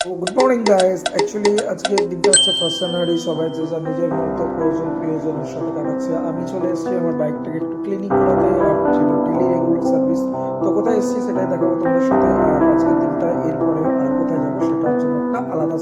তো good morning guys, actually আজকের দিনটা হচ্ছে 1 জানুয়ারি। সবাই যে যার নিজের মতো প্রয়োজন প্রিয়জনের সাথে কাটাচ্ছে। আমি চলে এসেছি আমার বাইকটাকে একটু ক্লিনিং করাতে, আর ছিল ডেলি রেগুলার সার্ভিস। তো কোথায় এসেছি সেটাই দেখাবো তোমাদের সাথে, আর আজকের দিনটা এরপরে আর কোথায় যাবো সেটার জন্য একটা আলাদা